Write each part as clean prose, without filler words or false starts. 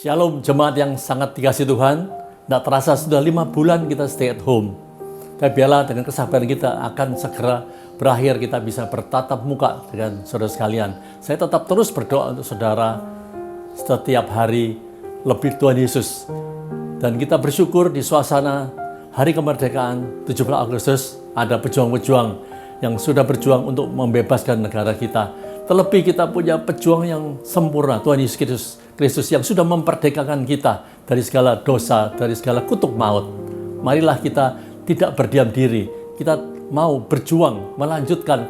Shalom jemaat yang sangat dikasihi Tuhan. Tidak terasa sudah 5 bulan kita stay at home. Dan biarlah dengan kesabaran kita akan segera berakhir, kita bisa bertatap muka dengan saudara sekalian. Saya tetap terus berdoa untuk saudara setiap hari lebih Tuhan Yesus. Dan kita bersyukur di suasana Hari Kemerdekaan 17 Agustus ada pejuang-pejuang yang sudah berjuang untuk membebaskan negara kita. Terlebih kita punya pejuang yang sempurna, Tuhan Yesus Kristus yang sudah memperdekakan kita dari segala dosa, dari segala kutuk maut. Marilah kita tidak berdiam diri, kita mau berjuang melanjutkan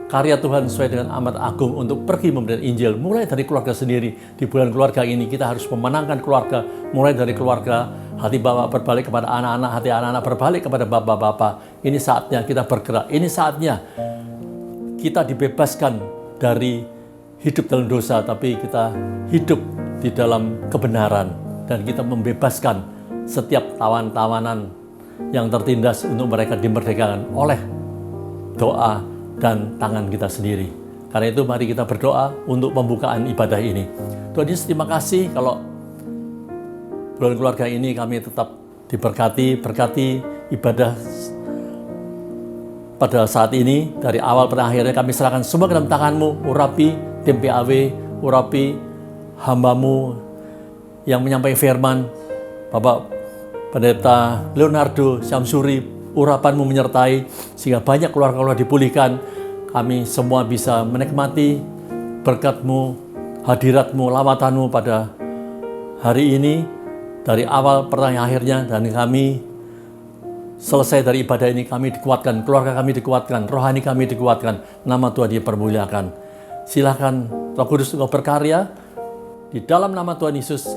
karya Tuhan sesuai dengan amat agung untuk pergi memberikan Injil. Mulai dari keluarga sendiri, di bulan keluarga ini kita harus memenangkan keluarga, mulai dari keluarga, hati bapak berbalik kepada anak-anak, hati anak-anak berbalik kepada bapak-bapak. Ini saatnya kita bergerak, ini saatnya kita dibebaskan dari hidup dalam dosa, tapi kita hidup di dalam kebenaran, dan kita membebaskan setiap tawan-tawanan yang tertindas untuk mereka dimerdekakan oleh doa dan tangan kita sendiri. Karena itu mari kita berdoa untuk pembukaan ibadah ini. Tuhan Yesus, terima kasih kalau bulan keluarga ini kami tetap diberkati, berkati ibadah pada saat ini, dari awal pada akhirnya kami serahkan semua ke dalam tangan-Mu. Urapi tim PAW, urapi hamba-Mu yang menyampaikan firman, Bapak Pendeta Leonardo Syamsuri, urapan-Mu menyertai sehingga banyak keluarga-keluarga dipulihkan. Kami semua bisa menikmati berkat-Mu, hadirat-Mu, lawatan-Mu pada hari ini, dari awal pertengahan akhirnya, dan kami selesai dari ibadah ini kami dikuatkan, keluarga kami dikuatkan, rohani kami dikuatkan, nama Tuhan dipermuliakan. Silakan Roh Kudus Engkau berkarya di dalam nama Tuhan Yesus.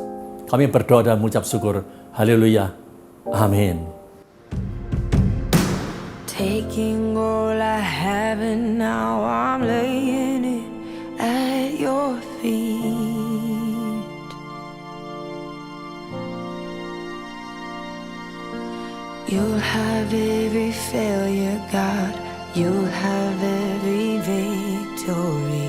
Kami berdoa dan mengucap syukur. Haleluya. Amin. Taking all I have and now I'm laying it at your feet. You'll have every failure, God. You'll have every victory.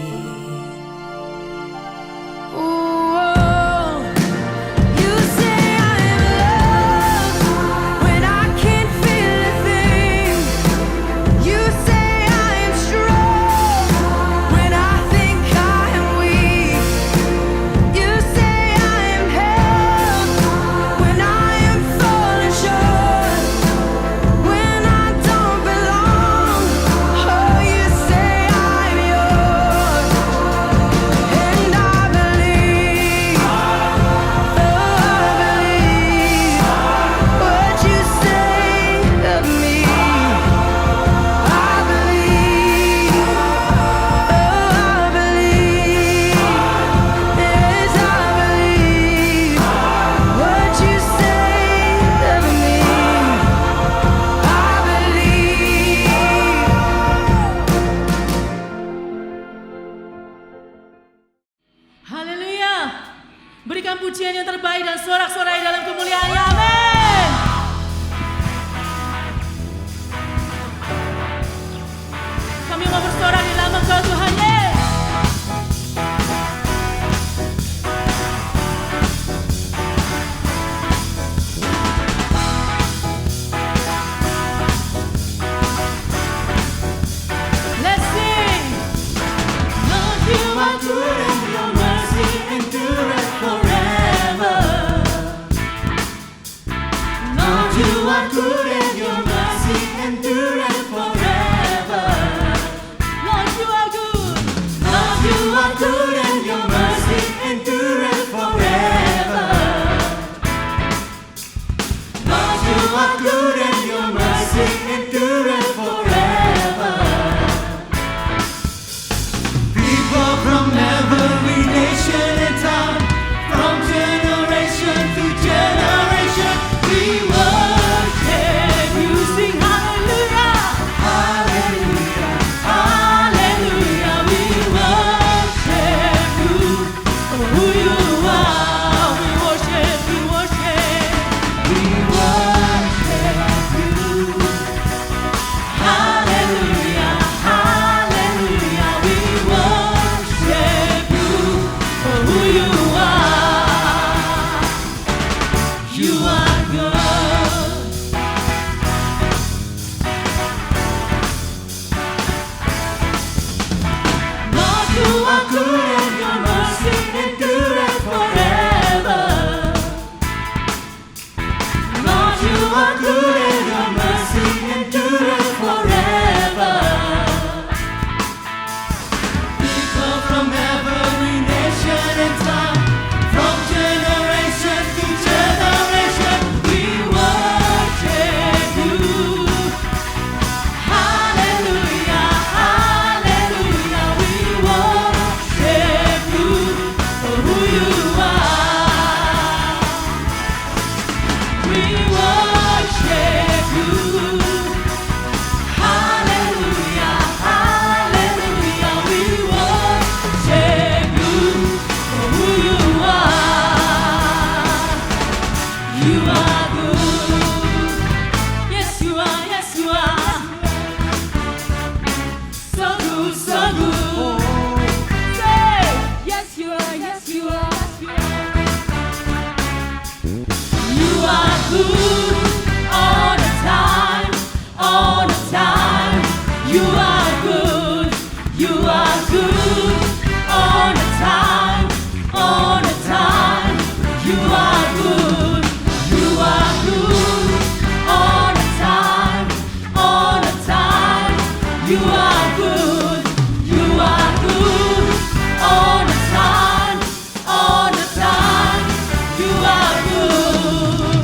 Berikan pujian yang terbaik dan sorak-sorai dalam kemuliaan-Nya. Amin. Kami mau bersorak di dalam Engkau Tuhan. Let's sing. Lord, you are good and your mercy endureth forever. good all the time, all the time. You are good, you are good all the time, all the time. You are good, you are good all the time, all the time. You are good, you are good all the time, all the time. You are good.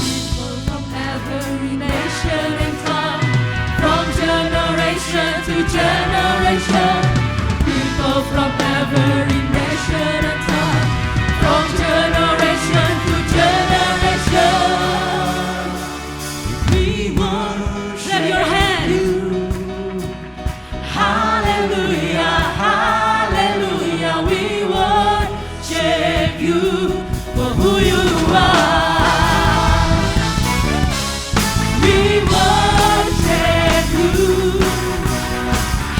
People from every nation and tongue, from generation to generation. People from every nation and tongue, from generation to generation. We worship your hand. Hallelujah, hallelujah. We worship you for who you are. We worship you.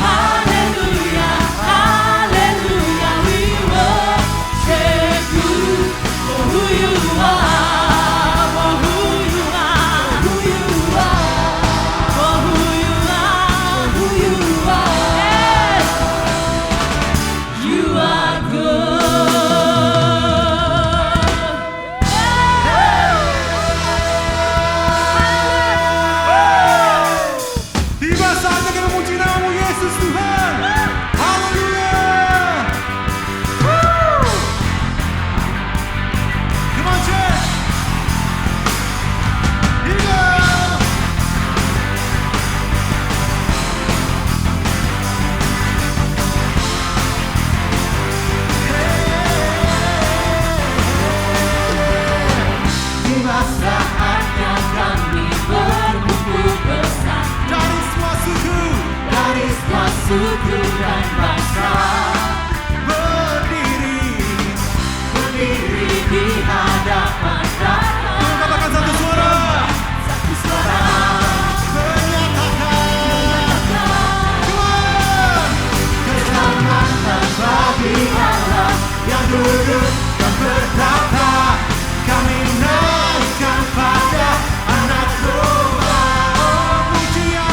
Hallelujah, hallelujah. We worship you for who you are, for who you are, who you are, for who you are, who you are. Yes. You are good. Tiba saatnya kita memuji namamu Yesus Tuhan. Haleluya. Come on church. Tiba. Tiba saatnya kami berkumpul bersama Dari semua suku dari semua suku dan bangsa, berdiri di hadapan Bapa. katakan satu suara. Satu suara Menyatakan. Come on. keselamatan bagi Allah Yang duduk dan bertata, kami naikkan pada anak domba. Oh, pujian,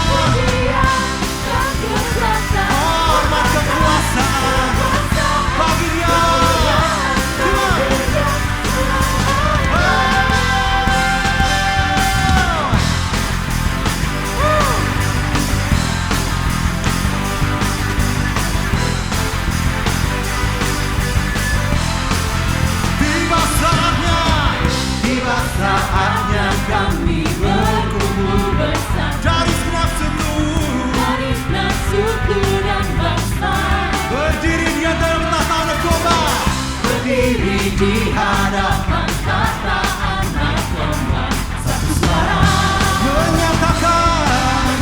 pujian dan kekuasaan hormat kekuasaan bagi Dia. Come on. Tiba saatnya kami berkumpul bersama dari semua suku dari semua suku dan bangsa, berdiri di antara tahta anak domba. berdiri di hadapan tahta anak domba. Satu suara Menyatakan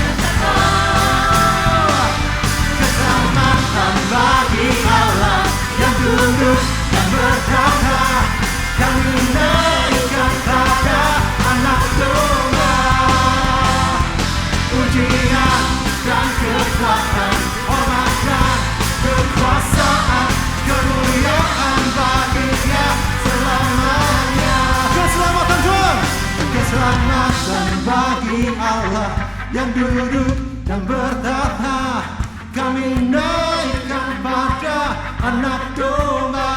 keselamatan bagi Allah yang duduk dan berkata, kami naikkan pada anak domba. Pujian dan kekuatan, hormat dan kekuasaan, kemuliaan bagi Dia selamanya. Keselamatan Tuhan, keselamatan bagi Allah yang duduk dan bertata, kami naikkan pada anak domba.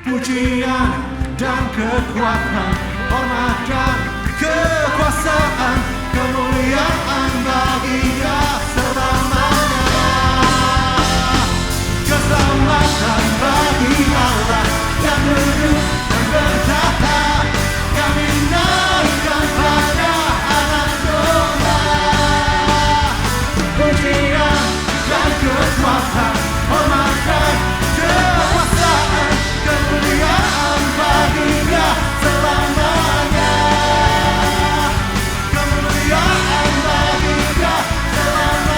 Pujian dan kekuatan, hormat dan kekuasaan, kemuliaan bagi Dia selamanya. Keselamatan bagi Allah yang duduk dan berkata, kami naikkan pada anak domba. Pujian dan kekuatan, hormat dan kekuasaan, kemuliaan bagi Dia selamanya. Kemuliaan bagi Dia selamanya.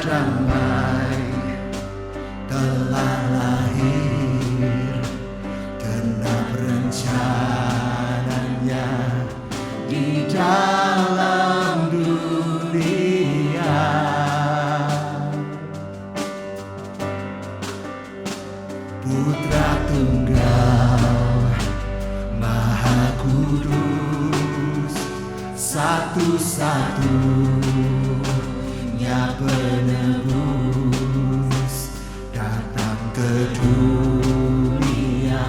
damai telah lahir, genap rencananya di dalam dunia. Putra Tunggal Maha Kudus, satu-satunya penebus, datang ke dunia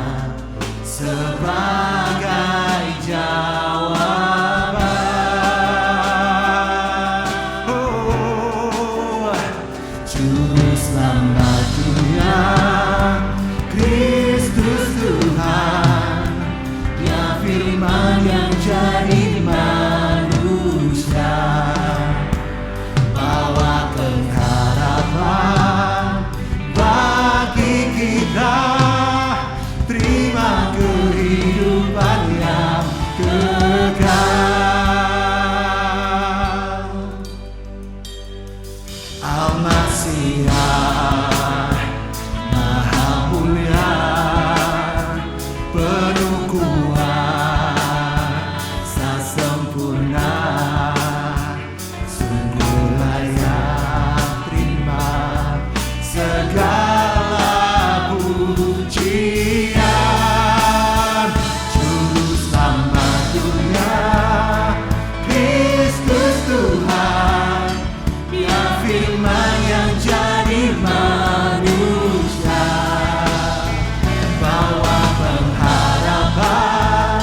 sebagai jawaban. Oh, Juru Selamat dunia, Kristus Tuhan, Dia firman yang jadi manusia, bawa pengharapan bagi kita, terima kehidupan yang kekal. Al-Masihah Maha Mulia, penuh kuasa sempurna, sungguh layak terima segala pujian. Juru Selamat dunia, Kristus Tuhan, Dia firman yang jadi manusia, bawa pengharapan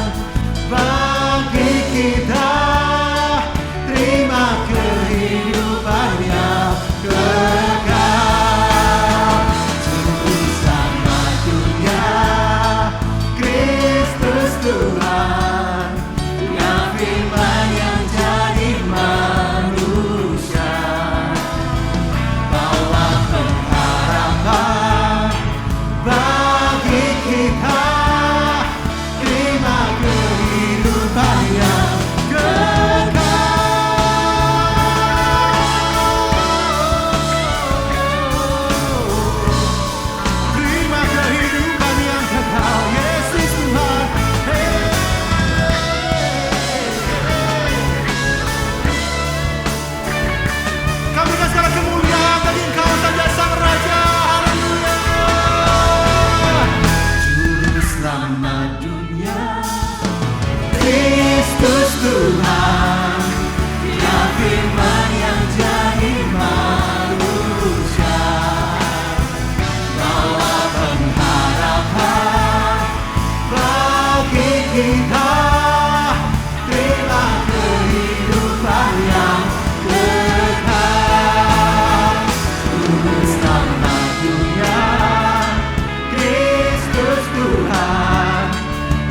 bagi kita, terima kehidupan yang kekal. Juru Selamat dunia, Kristus Tuhan, Dia firman yang jadi manusia, bawa pengharapan bagi kita, terima kehidupan yang kekal. Terima kehidupan yang kekal, Yesus Tuhan. Kami kasih segala kemuliaan bagi Engkau saja Sang Raja. Haleluya. Juru Selamat dunia, Kristus Tuhan, Dia firman yang jadi manusia, bawa pengharapan bagi kita, terima kehidupan yang kekal. Juru Selamat dunia, Kristus Tuhan,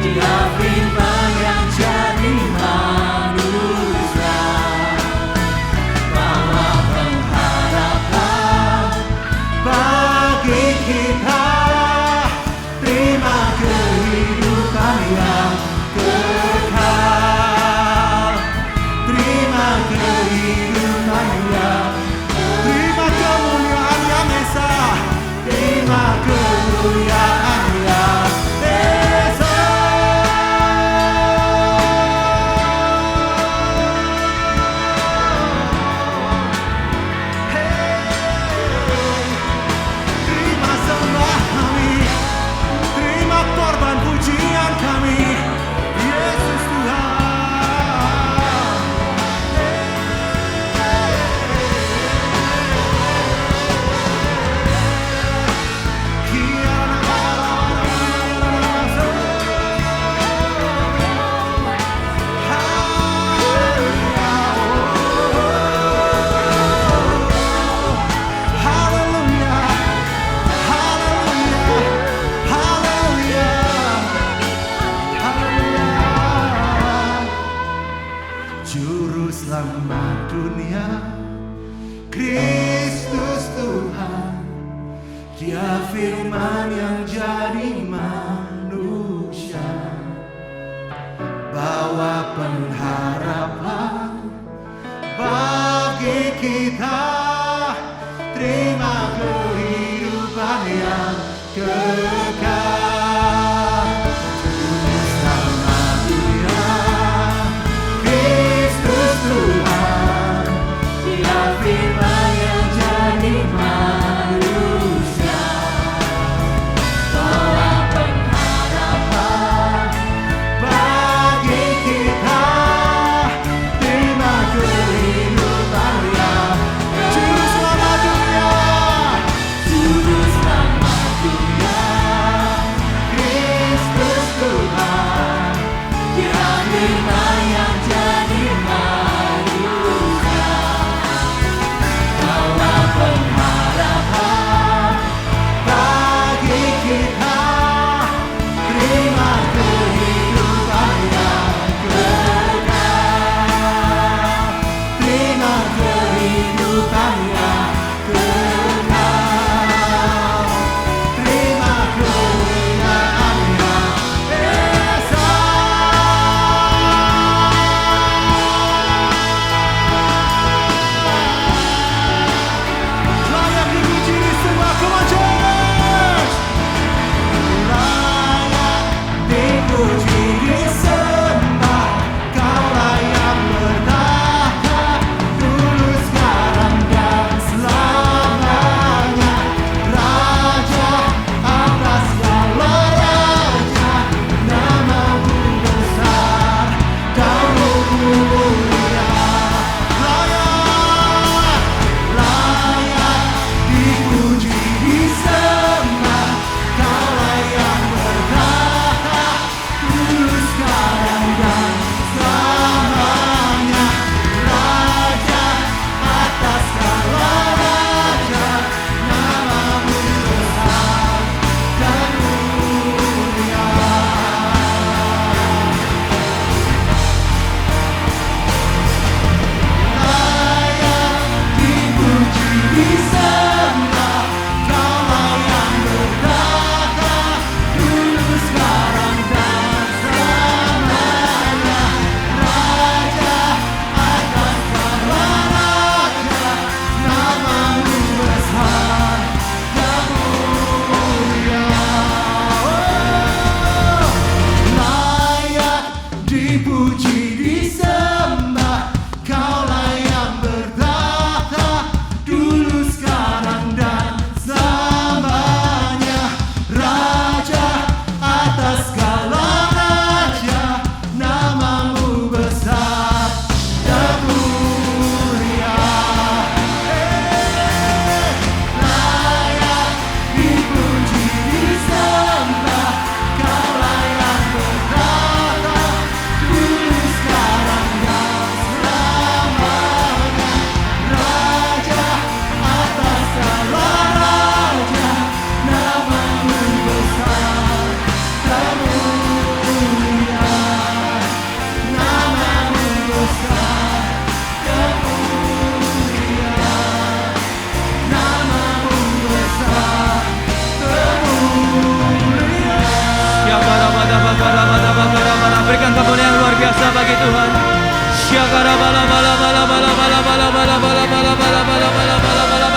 Dia firman yang jadi manusia, bawa pengharapan bagi kita, terima kehidupan yang kekal. Terima kehidupan yang, terima kemuliaan yang esa, terima kemuliaan yang esa. Terima sembah kami, terima korban pujian kami, Yesus Tuhan. Juru Selamat dunia, Kristus Tuhan, Dia firman yang jadi manusia, bawa pengharapan bagi kita,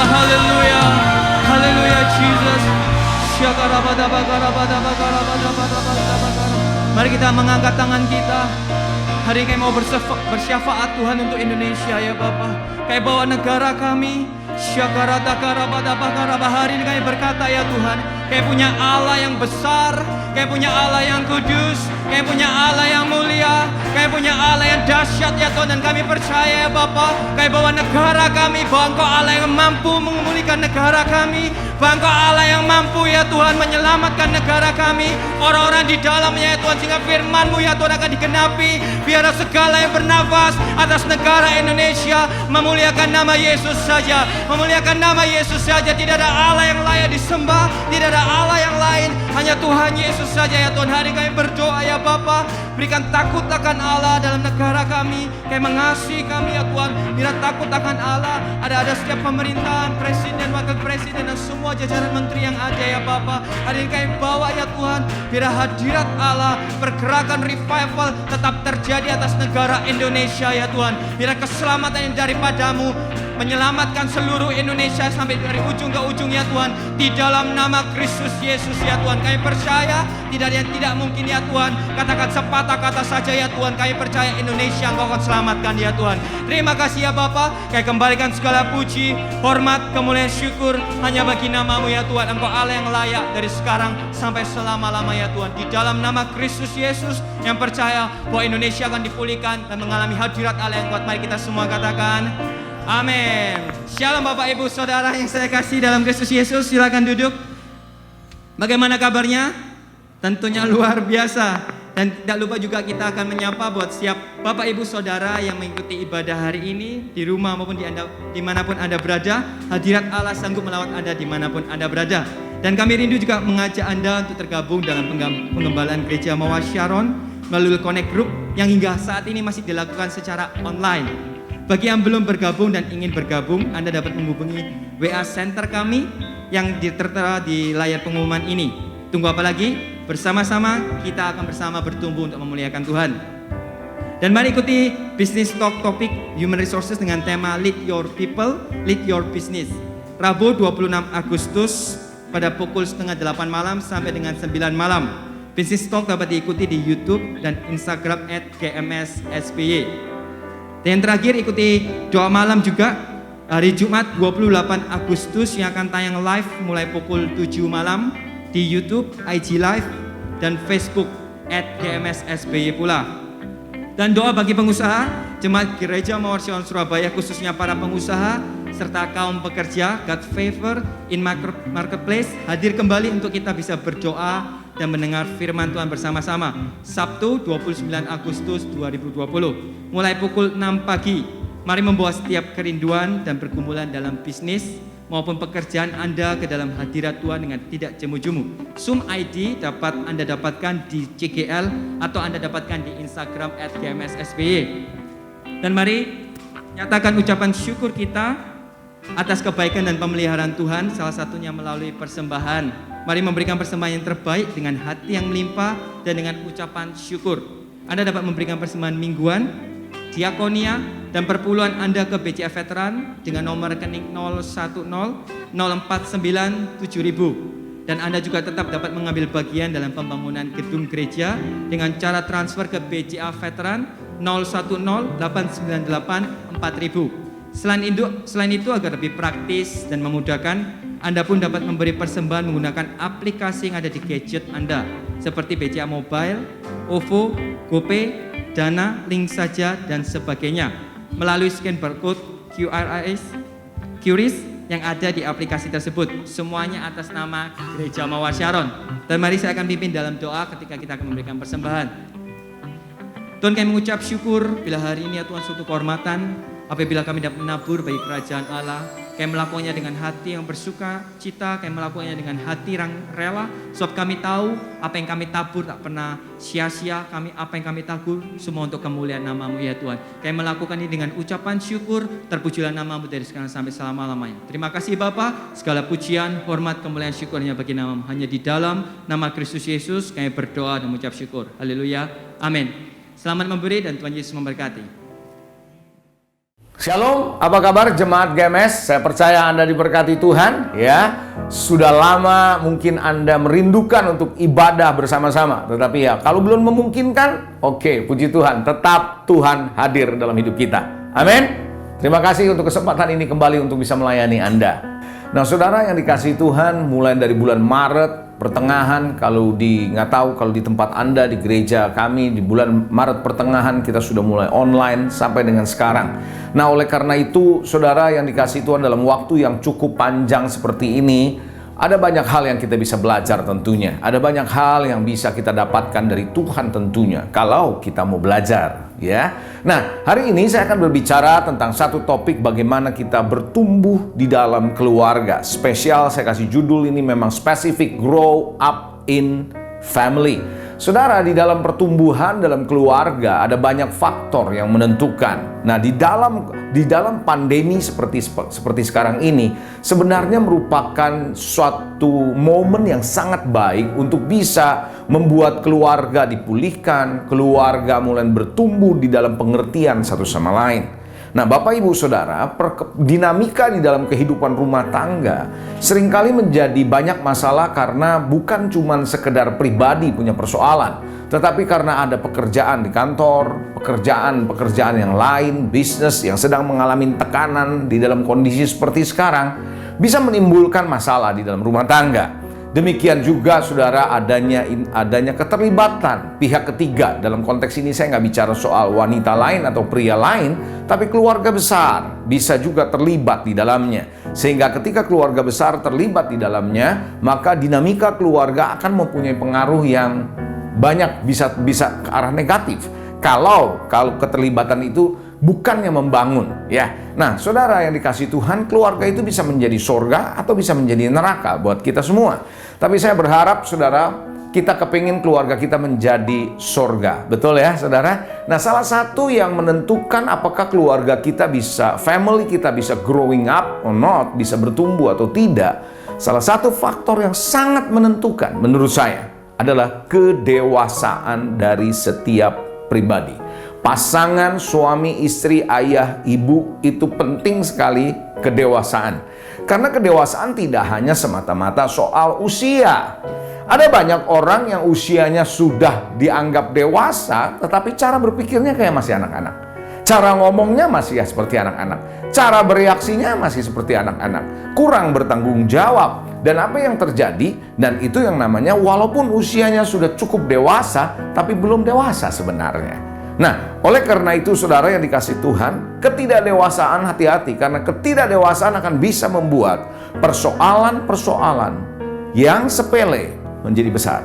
Haleluya. Haleluya Jesus. Mari kita mengangkat tangan kita. Hari ini kami mau bersyafaat Tuhan untuk Indonesia ya Bapa. Kami bawa negara kami. Hari ini kami berkata ya Tuhan, kami punya Allah yang besar, kami punya Allah yang kudus, kami punya Allah yang mulia, kami punya Allah yang dahsyat ya Tuhan. Dan kami percaya ya Bapa, kami bawa negara kami, bahwa Engkau Allah yang mampu memulihkan negara kami, bahwa Engkau Allah yang mampu ya Tuhan menyelamatkan negara kami, orang-orang di dalamnya ya Tuhan, sehingga firman-Mu ya Tuhan akan digenapi. Biar segala yang bernafas atas negara Indonesia memuliakan nama Yesus saja, memuliakan nama Yesus saja. Tidak ada Allah yang layak disembah, tidak ada Allah yang lain, hanya Tuhan Yesus saja ya Tuhan. Hari kami berdoa ya Bapa, berikan takut akan Allah dalam negara kami. Kami mengasihi kami ya Tuhan, biar takut akan Allah ada setiap pemerintahan, presiden, wakil presiden, dan semua jajaran menteri yang ada ya Bapa. Hari ini kami bawa ya Tuhan, biar hadirat Allah, pergerakan revival tetap terjadi atas negara Indonesia ya Tuhan. Biar keselamatan yang daripadamu menyelamatkan seluruh Indonesia sampai dari ujung ke ujung ya Tuhan, di dalam nama Kristus Yesus ya Tuhan. Kami percaya tidak ada yang tidak mungkin ya Tuhan. Katakan sepatah kata saja ya Tuhan, kami percaya Indonesia Engkau akan selamatkan ya Tuhan. Terima kasih ya Bapa, kami kembalikan segala puji, hormat, kemuliaan, syukur hanya bagi nama-Mu ya Tuhan. Engkau Allah yang layak dari sekarang sampai selama-lama ya Tuhan. Di dalam nama Kristus Yesus yang percaya bahwa Indonesia akan dipulihkan dan mengalami hadirat Allah yang kuat. Mari kita semua katakan amin. Shalom Bapak Ibu Saudara yang saya kasih dalam Kristus Yesus. Silakan duduk. Bagaimana kabarnya? Tentunya luar biasa. Dan tidak lupa juga kita akan menyapa buat siap Bapak Ibu Saudara yang mengikuti ibadah hari ini di rumah maupun dimanapun Anda berada. Hadirat Allah sanggup melawat Anda dimanapun Anda berada. Dan kami rindu juga mengajak Anda untuk tergabung dalam pengembalaan Gereja Mawar Sharon melalui Connect Group yang hingga saat ini masih dilakukan secara online. Bagi yang belum bergabung dan ingin bergabung, Anda dapat menghubungi WA Center kami yang tertera di layar pengumuman ini. Tunggu apa lagi? Bersama-sama kita akan bersama bertumbuh untuk memuliakan Tuhan. Dan mari ikuti Business Talk Topik Human Resources dengan tema Lead Your People, Lead Your Business. Rabu 26 Agustus pada pukul 7:30 malam sampai dengan 9 malam. Business Talk dapat diikuti di YouTube dan Instagram @GMS-SPY. Dan yang terakhir ikuti doa malam juga hari Jumat 28 Agustus yang akan tayang live mulai pukul 7 malam di YouTube, IG Live, dan Facebook @GMS-SPY pula. Dan doa bagi pengusaha, Jemaat Gereja Mawar Sharon Surabaya khususnya para pengusaha serta kaum pekerja, God Favor in Marketplace hadir kembali untuk kita bisa berdoa dan mendengar firman Tuhan bersama-sama. Sabtu 29 Agustus 2020 mulai pukul 6 pagi. Mari membawa setiap kerinduan dan pergumulan dalam bisnis maupun pekerjaan Anda ke dalam hadirat Tuhan dengan tidak jemu-jemu. Zoom ID dapat Anda dapatkan di CGL atau Anda dapatkan di Instagram @GMS-SPY. Dan mari nyatakan ucapan syukur kita atas kebaikan dan pemeliharaan Tuhan, salah satunya melalui persembahan. Mari memberikan persembahan yang terbaik dengan hati yang melimpah dan dengan ucapan syukur. Anda dapat memberikan persembahan mingguan, diakonia, dan perpuluhan Anda ke BCA Veteran dengan nomor rekening 010-049-7000. Dan Anda juga tetap dapat mengambil bagian dalam pembangunan gedung gereja dengan cara transfer ke BCA Veteran 010-898-4000. Selain itu agar lebih praktis dan memudahkan, Anda pun dapat memberi persembahan menggunakan aplikasi yang ada di gadget Anda seperti BCA Mobile, OVO, GoPay, Dana, Link Saja, dan sebagainya melalui scan barcode QRIS yang ada di aplikasi tersebut. Semuanya atas nama Gereja Mawar Sharon. Dan mari saya akan pimpin dalam doa ketika kita akan memberikan persembahan. Tuhan, kami mengucap syukur bila hari ini ya Tuhan suatu kehormatan apabila kami dapat menabur bagi kerajaan Allah. Kami melakukannya dengan hati yang bersuka cita, kami melakukannya dengan hati yang rela, sebab kami tahu apa yang kami tabur tak pernah sia-sia. Apa yang kami tabur semua untuk kemuliaan nama-Mu ya Tuhan. Kami melakukan ini dengan ucapan syukur, terpujilah nama-Mu dari sekarang sampai selama-lamanya. Terima kasih Bapa, segala pujian, hormat, kemuliaan, syukurnya bagi nama-Mu. Hanya di dalam nama Kristus Yesus kami berdoa dan mengucap syukur. Haleluya, amin. Selamat memberi dan Tuhan Yesus memberkati. Shalom, apa kabar jemaat GMS? Saya percaya Anda diberkati Tuhan ya. Sudah lama mungkin Anda merindukan untuk ibadah bersama-sama. Tetapi ya, kalau belum memungkinkan, oke, puji Tuhan, tetap Tuhan hadir dalam hidup kita. Amin. Terima kasih untuk kesempatan ini kembali untuk bisa melayani Anda. Nah, saudara yang dikasihi Tuhan, mulai dari bulan Maret pertengahan, kalau nggak tahu kalau di tempat Anda di gereja kami di bulan Maret pertengahan kita sudah mulai online sampai dengan sekarang. Nah, oleh karena itu saudara yang dikasihi Tuhan, dalam waktu yang cukup panjang seperti ini ada banyak hal yang kita bisa belajar tentunya. Ada banyak hal yang bisa kita dapatkan dari Tuhan tentunya kalau kita mau belajar ya. Nah, hari ini saya akan berbicara tentang satu topik, bagaimana kita bertumbuh di dalam keluarga. Spesial saya kasih judul ini memang spesifik, Grow Up in Family. Saudara, di dalam pertumbuhan dalam keluarga ada banyak faktor yang menentukan. Nah, di dalam pandemi seperti sekarang ini sebenarnya merupakan suatu momen yang sangat baik untuk bisa membuat keluarga dipulihkan, keluarga mulai bertumbuh di dalam pengertian satu sama lain. Nah, Bapak Ibu Saudara, dinamika di dalam kehidupan rumah tangga seringkali menjadi banyak masalah karena bukan cuma sekedar pribadi punya persoalan, tetapi karena ada pekerjaan di kantor, pekerjaan yang lain, bisnis yang sedang mengalami tekanan di dalam kondisi seperti sekarang, bisa menimbulkan masalah di dalam rumah tangga. Demikian juga saudara, adanya keterlibatan pihak ketiga. Dalam konteks ini saya nggak bicara soal wanita lain atau pria lain, tapi keluarga besar bisa juga terlibat di dalamnya. Sehingga ketika keluarga besar terlibat di dalamnya, maka dinamika keluarga akan mempunyai pengaruh yang banyak, bisa ke arah negatif. Kalau keterlibatan itu bukannya membangun ya. Nah, saudara yang dikasihi Tuhan, keluarga itu bisa menjadi surga atau bisa menjadi neraka buat kita semua. Tapi saya berharap saudara, kita kepingin keluarga kita menjadi surga. Betul ya saudara? Nah, salah satu yang menentukan apakah keluarga kita bisa, family kita bisa growing up or not, bisa bertumbuh atau tidak, salah satu faktor yang sangat menentukan menurut saya adalah kedewasaan dari setiap pribadi. Pasangan, suami, istri, ayah, ibu, itu penting sekali kedewasaan. Karena kedewasaan tidak hanya semata-mata soal usia. Ada banyak orang yang usianya sudah dianggap dewasa, tetapi cara berpikirnya kayak masih anak-anak. Cara ngomongnya masih ya seperti anak-anak. Cara bereaksinya masih seperti anak-anak. Kurang bertanggung jawab. Dan apa yang terjadi? Dan itu yang namanya walaupun usianya sudah cukup dewasa, tapi belum dewasa sebenarnya. Nah, oleh karena itu saudara yang dikasihi Tuhan, ketidakdewasaan hati-hati, karena ketidakdewasaan akan bisa membuat persoalan-persoalan yang sepele menjadi besar.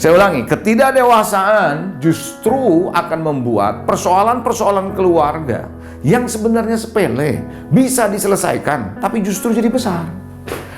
Saya ulangi, ketidakdewasaan justru akan membuat persoalan-persoalan keluarga yang sebenarnya sepele bisa diselesaikan, tapi justru jadi besar.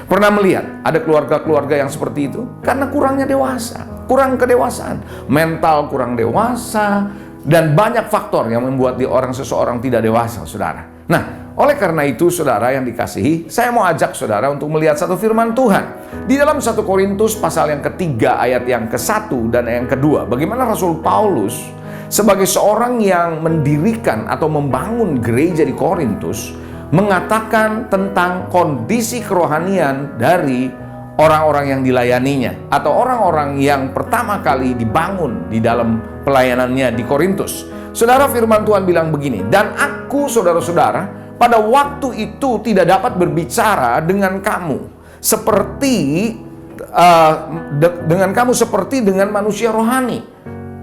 Pernah melihat ada keluarga-keluarga yang seperti itu? Karena kurangnya dewasa, kurang kedewasaan, mental kurang dewasa, dan banyak faktor yang membuat seseorang tidak dewasa, saudara. Nah, oleh karena itu, saudara yang dikasihi, saya mau ajak saudara untuk melihat satu firman Tuhan. Di dalam 1 Korintus pasal yang ketiga, ayat yang ke-1 dan yang kedua, bagaimana Rasul Paulus sebagai seorang yang mendirikan atau membangun gereja di Korintus, mengatakan tentang kondisi kerohanian dari orang-orang yang dilayaninya atau orang-orang yang pertama kali dibangun di dalam pelayanannya di Korintus. Saudara, firman Tuhan bilang begini, "Dan aku, saudara-saudara, pada waktu itu tidak dapat berbicara dengan kamu seperti dengan manusia rohani."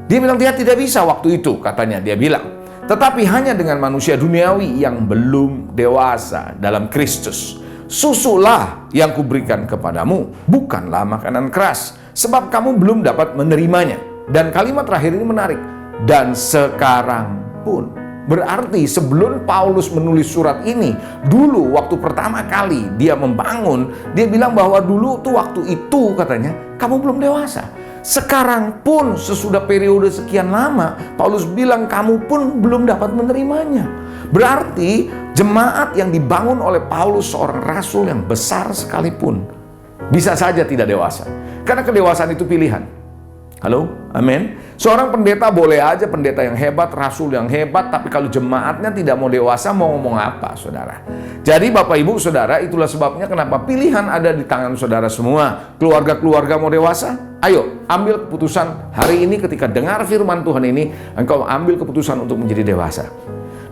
Dia bilang dia tidak bisa waktu itu, katanya dia bilang, tetapi hanya dengan manusia duniawi yang belum dewasa dalam Kristus. Susulah yang kuberikan kepadamu, bukanlah makanan keras, sebab kamu belum dapat menerimanya. Dan kalimat terakhir ini menarik. Dan sekarang pun. Berarti sebelum Paulus menulis surat ini, dulu waktu pertama kali dia membangun, dia bilang bahwa dulu tuh waktu itu katanya, kamu belum dewasa. Sekarang pun sesudah periode sekian lama, Paulus bilang kamu pun belum dapat menerimanya. Berarti jemaat yang dibangun oleh Paulus, seorang rasul yang besar sekalipun, bisa saja tidak dewasa. Karena kedewasaan itu pilihan. Halo? Amin. Seorang pendeta boleh aja pendeta yang hebat, rasul yang hebat, tapi kalau jemaatnya tidak mau dewasa, mau ngomong apa, saudara? Jadi Bapak Ibu Saudara, itulah sebabnya kenapa pilihan ada di tangan saudara semua. Keluarga-keluarga mau dewasa? Ayo, ambil keputusan hari ini ketika dengar firman Tuhan ini, engkau ambil keputusan untuk menjadi dewasa.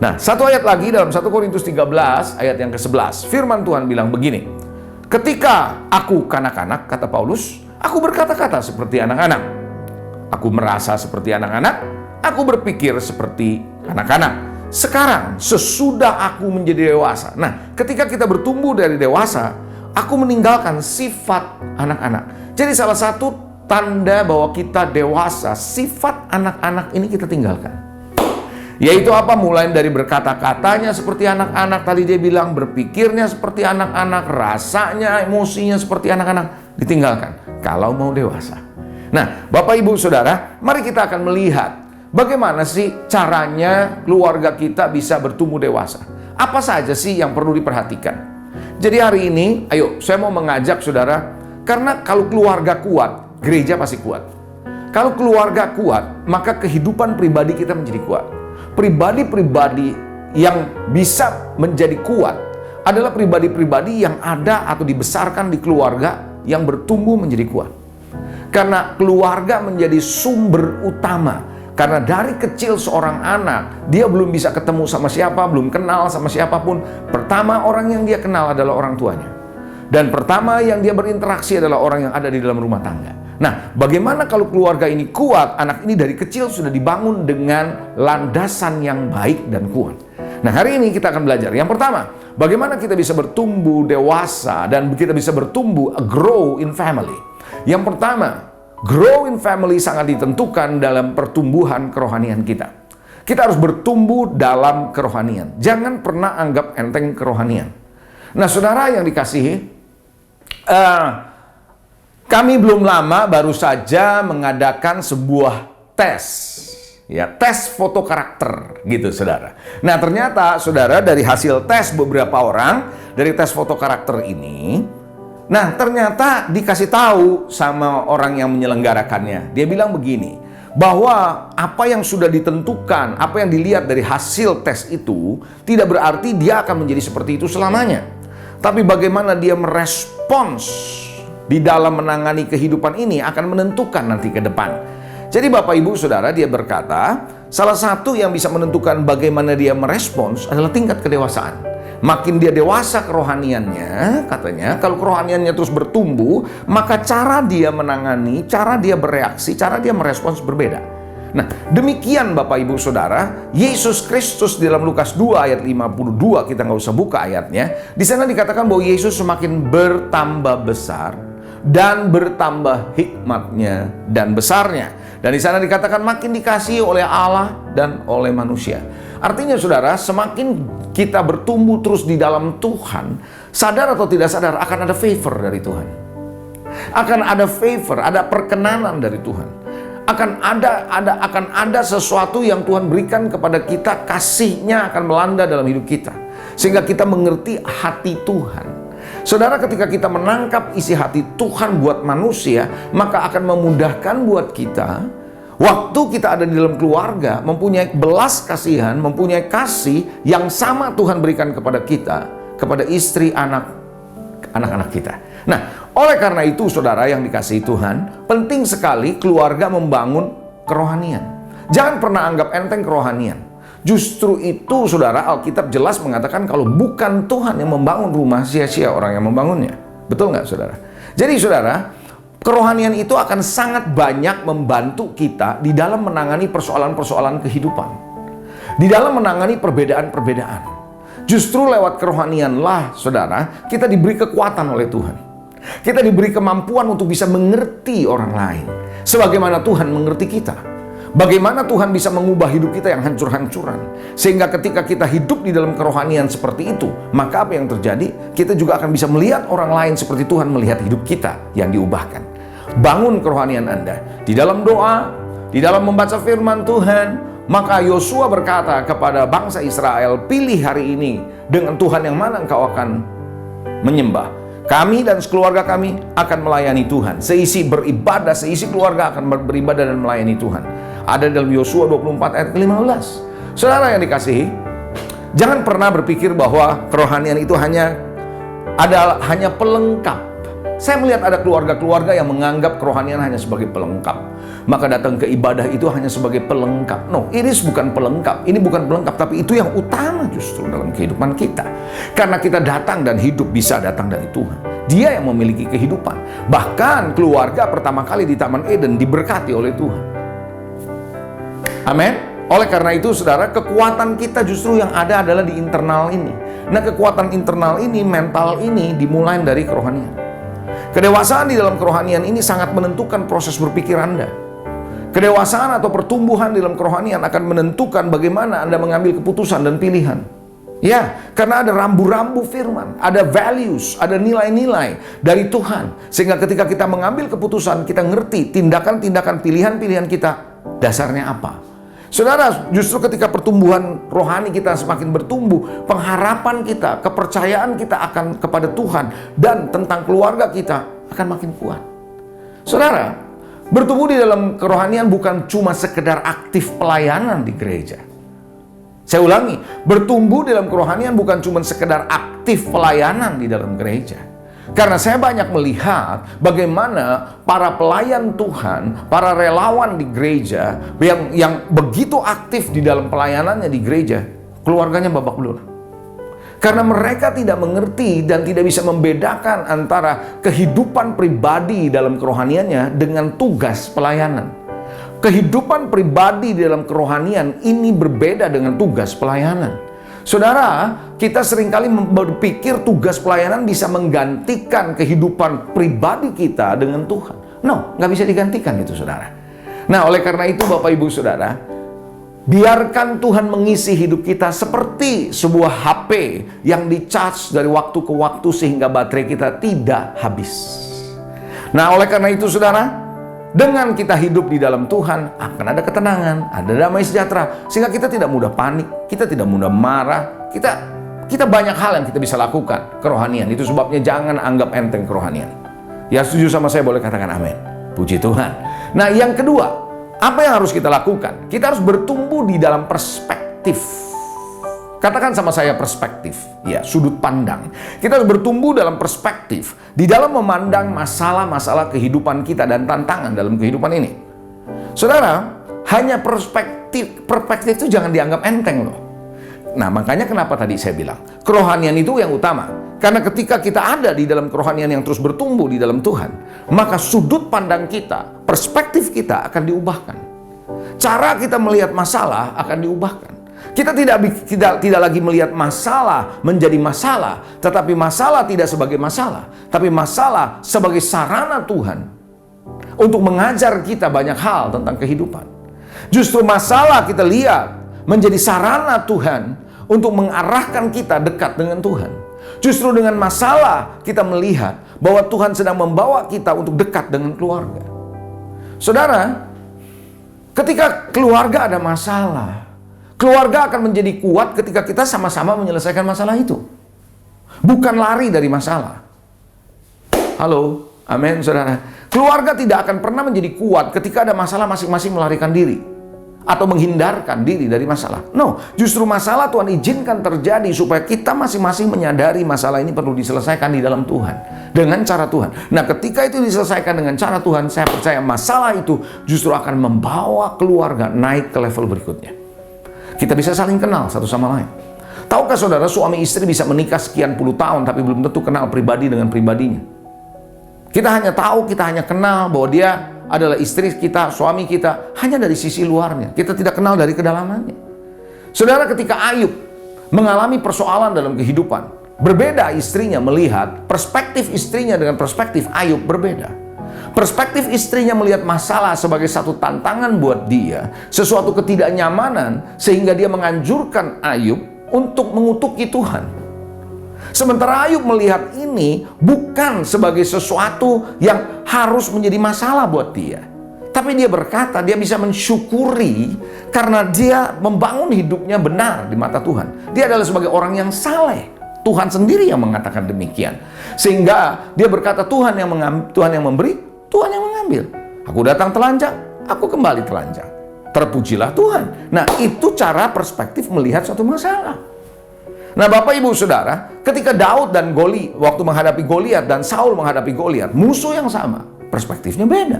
Nah, satu ayat lagi dalam 1 Korintus 13 ayat yang ke-11. Firman Tuhan bilang begini. Ketika aku kanak-kanak, kata Paulus, aku berkata-kata seperti anak-anak. Aku merasa seperti anak-anak, aku berpikir seperti anak-anak. Sekarang, sesudah aku menjadi dewasa. Nah, ketika kita bertumbuh dari dewasa, aku meninggalkan sifat anak-anak. Jadi salah satu tanda bahwa kita dewasa, sifat anak-anak ini kita tinggalkan. Yaitu apa? Mulai dari berkata-katanya seperti anak-anak, tadi dia bilang berpikirnya seperti anak-anak, rasanya, emosinya seperti anak-anak, ditinggalkan kalau mau dewasa. Nah, Bapak Ibu Saudara, mari kita akan melihat bagaimana sih caranya keluarga kita bisa bertumbuh dewasa. Apa saja sih yang perlu diperhatikan? Jadi hari ini, ayo saya mau mengajak saudara, karena kalau keluarga kuat, gereja pasti kuat. Kalau keluarga kuat, maka kehidupan pribadi kita menjadi kuat. Pribadi-pribadi yang bisa menjadi kuat adalah pribadi-pribadi yang ada atau dibesarkan di keluarga yang bertumbuh menjadi kuat. Karena keluarga menjadi sumber utama. Karena dari kecil seorang anak, dia belum bisa ketemu sama siapa, belum kenal sama siapapun. Pertama orang yang dia kenal adalah orang tuanya. Dan pertama yang dia berinteraksi adalah orang yang ada di dalam rumah tangga. Nah, bagaimana kalau keluarga ini kuat? Anak ini dari kecil sudah dibangun dengan landasan yang baik dan kuat. Nah, hari ini kita akan belajar. Yang pertama, bagaimana kita bisa bertumbuh dewasa dan kita bisa bertumbuh, grow in family. Yang pertama, grow in family sangat ditentukan dalam pertumbuhan kerohanian kita. Kita harus bertumbuh dalam kerohanian. Jangan pernah anggap enteng kerohanian. Nah, saudara yang dikasihi, kami belum lama baru saja mengadakan sebuah tes. Ya, tes foto karakter gitu, saudara. Nah, ternyata saudara dari hasil tes beberapa orang dari tes foto karakter ini, nah, ternyata dikasih tahu sama orang yang menyelenggarakannya. Dia bilang begini, bahwa apa yang sudah ditentukan, apa yang dilihat dari hasil tes itu, tidak berarti dia akan menjadi seperti itu selamanya. Tapi bagaimana dia merespons di dalam menangani kehidupan ini akan menentukan nanti ke depan. Jadi Bapak Ibu Saudara, dia berkata, salah satu yang bisa menentukan bagaimana dia merespons adalah tingkat kedewasaan. Makin dia dewasa kerohaniannya, katanya, kalau kerohaniannya terus bertumbuh, maka cara dia menangani, cara dia bereaksi, cara dia merespons berbeda. Nah, demikian Bapak Ibu Saudara, Yesus Kristus di dalam Lukas 2 ayat 52, kita nggak usah buka ayatnya. Di sana dikatakan bahwa Yesus semakin bertambah besar dan bertambah hikmatnya dan besarnya. Dan di sana dikatakan makin dikasihi oleh Allah dan oleh manusia. Artinya saudara, semakin kita bertumbuh terus di dalam Tuhan, sadar atau tidak sadar akan ada favor dari Tuhan. Akan ada favor, ada perkenanan dari Tuhan. Akan ada sesuatu yang Tuhan berikan kepada kita, kasih-Nya akan melanda dalam hidup kita. Sehingga kita mengerti hati Tuhan. Saudara, ketika kita menangkap isi hati Tuhan buat manusia, maka akan memudahkan buat kita, waktu kita ada di dalam keluarga, mempunyai belas kasihan, mempunyai kasih yang sama Tuhan berikan kepada kita, kepada istri, anak-anak kita. Nah, oleh karena itu saudara yang dikasihi Tuhan, penting sekali keluarga membangun kerohanian. Jangan pernah anggap enteng kerohanian. Justru itu saudara, Alkitab jelas mengatakan kalau bukan Tuhan yang membangun rumah, sia-sia orang yang membangunnya. Betul nggak saudara? Jadi saudara, kerohanian itu akan sangat banyak membantu kita di dalam menangani persoalan-persoalan kehidupan. Di dalam menangani perbedaan-perbedaan. Justru lewat kerohanianlah saudara, kita diberi kekuatan oleh Tuhan. Kita diberi kemampuan untuk bisa mengerti orang lain. Sebagaimana Tuhan mengerti kita. Bagaimana Tuhan bisa mengubah hidup kita yang hancur-hancuran. Sehingga ketika kita hidup di dalam kerohanian seperti itu, maka apa yang terjadi? Kita juga akan bisa melihat orang lain seperti Tuhan melihat hidup kita yang diubahkan. Bangun kerohanian Anda. Di dalam doa, di dalam membaca firman Tuhan. Maka Yosua berkata kepada bangsa Israel, pilih hari ini dengan Tuhan yang mana engkau akan menyembah. Kami dan keluarga kami akan melayani Tuhan. Seisi beribadah, seisi keluarga akan beribadah dan melayani Tuhan. Ada dalam Yosua 24 ayat 15. Saudara yang dikasihi, jangan pernah berpikir bahwa kerohanian itu hanya pelengkap. Saya melihat ada keluarga-keluarga yang menganggap kerohanian hanya sebagai pelengkap. Maka datang ke ibadah itu hanya sebagai pelengkap. No, ini bukan pelengkap. Ini bukan pelengkap, tapi itu yang utama justru dalam kehidupan kita. Karena kita datang dan hidup bisa datang dari Tuhan. Dia yang memiliki kehidupan. Bahkan keluarga pertama kali di Taman Eden diberkati oleh Tuhan. Amin. Oleh karena itu, saudara, kekuatan kita justru yang ada adalah di internal ini. Nah, kekuatan internal ini, mental ini dimulai dari kerohanian. Kedewasaan di dalam kerohanian ini sangat menentukan proses berpikir Anda. Kedewasaan atau pertumbuhan di dalam kerohanian akan menentukan bagaimana Anda mengambil keputusan dan pilihan. Ya, karena ada rambu-rambu firman, ada values, ada nilai-nilai dari Tuhan. Sehingga ketika kita mengambil keputusan, kita ngerti tindakan-tindakan pilihan-pilihan kita dasarnya apa. Saudara, justru ketika pertumbuhan rohani kita semakin bertumbuh, pengharapan kita, kepercayaan kita akan kepada Tuhan dan tentang keluarga kita akan makin kuat. Saudara, bertumbuh di dalam kerohanian bukan cuma sekedar aktif pelayanan di gereja. Saya ulangi, bertumbuh dalam kerohanian bukan cuma sekedar aktif pelayanan di dalam gereja. Karena saya banyak melihat bagaimana para pelayan Tuhan, para relawan di gereja yang begitu aktif di dalam pelayanannya di gereja, keluarganya babak belur. Karena mereka tidak mengerti dan tidak bisa membedakan antara kehidupan pribadi dalam kerohaniannya dengan tugas pelayanan. Kehidupan pribadi di dalam kerohanian ini berbeda dengan tugas pelayanan. Saudara, kita seringkali berpikir tugas pelayanan bisa menggantikan kehidupan pribadi kita dengan Tuhan. No, nggak bisa digantikan itu, saudara. Nah, oleh karena itu Bapak Ibu Saudara, biarkan Tuhan mengisi hidup kita seperti sebuah HP yang di-charge dari waktu ke waktu sehingga baterai kita tidak habis. Nah, oleh karena itu saudara, dengan kita hidup di dalam Tuhan, akan ada ketenangan, ada damai sejahtera, sehingga kita tidak mudah panik, kita tidak mudah marah, kita banyak hal yang kita bisa lakukan kerohanian. Itu sebabnya jangan anggap enteng kerohanian. Ya, setuju sama saya boleh katakan amin. Puji Tuhan. Nah, yang kedua, apa yang harus kita lakukan? Kita harus bertumbuh di dalam perspektif. Katakan sama saya perspektif, ya, sudut pandang. Kita harus bertumbuh dalam perspektif, di dalam memandang masalah-masalah kehidupan kita dan tantangan dalam kehidupan ini. Saudara, hanya perspektif itu jangan dianggap enteng loh. Nah, makanya kenapa tadi saya bilang, kerohanian itu yang utama. Karena ketika kita ada di dalam kerohanian yang terus bertumbuh di dalam Tuhan, maka sudut pandang kita, perspektif kita akan diubahkan. Cara kita melihat masalah akan diubahkan. Kita tidak lagi melihat masalah menjadi masalah, tetapi masalah tidak sebagai masalah, tapi masalah sebagai sarana Tuhan untuk mengajar kita banyak hal tentang kehidupan. Justru masalah kita lihat menjadi sarana Tuhan untuk mengarahkan kita dekat dengan Tuhan. Justru dengan masalah kita melihat bahwa Tuhan sedang membawa kita untuk dekat dengan keluarga. Saudara, ketika keluarga ada masalah, keluarga akan menjadi kuat ketika kita sama-sama menyelesaikan masalah itu. Bukan lari dari masalah. Halo, amin saudara. Keluarga tidak akan pernah menjadi kuat ketika ada masalah masing-masing melarikan diri atau menghindarkan diri dari masalah. No, justru masalah Tuhan izinkan terjadi supaya kita masing-masing menyadari masalah ini perlu diselesaikan di dalam Tuhan, dengan cara Tuhan. Nah, ketika itu diselesaikan dengan cara Tuhan, saya percaya masalah itu justru akan membawa keluarga naik ke level berikutnya. Kita bisa saling kenal satu sama lain. Tahukah saudara, suami istri bisa menikah sekian puluh tahun tapi belum tentu kenal pribadi dengan pribadinya. Kita hanya tahu, kita hanya kenal bahwa dia adalah istri kita, suami kita, hanya dari sisi luarnya. Kita tidak kenal dari kedalamannya. Saudara, ketika Ayub mengalami persoalan dalam kehidupan, berbeda istrinya melihat, perspektif istrinya dengan perspektif Ayub berbeda. Perspektif istrinya melihat masalah sebagai satu tantangan buat dia, sesuatu ketidaknyamanan, sehingga dia menganjurkan Ayub untuk mengutuki Tuhan. Sementara Ayub melihat ini bukan sebagai sesuatu yang harus menjadi masalah buat dia. Tapi dia berkata, dia bisa mensyukuri karena dia membangun hidupnya benar di mata Tuhan. Dia adalah sebagai orang yang saleh. Tuhan sendiri yang mengatakan demikian. Sehingga dia berkata, Tuhan yang memberi, Tuhan yang mengambil. Aku datang telanjang, aku kembali telanjang. Terpujilah Tuhan. Nah, itu cara perspektif melihat suatu masalah. Nah, Bapak Ibu Saudara, ketika Daud dan waktu menghadapi Goliat dan Saul menghadapi Goliat, musuh yang sama, perspektifnya beda.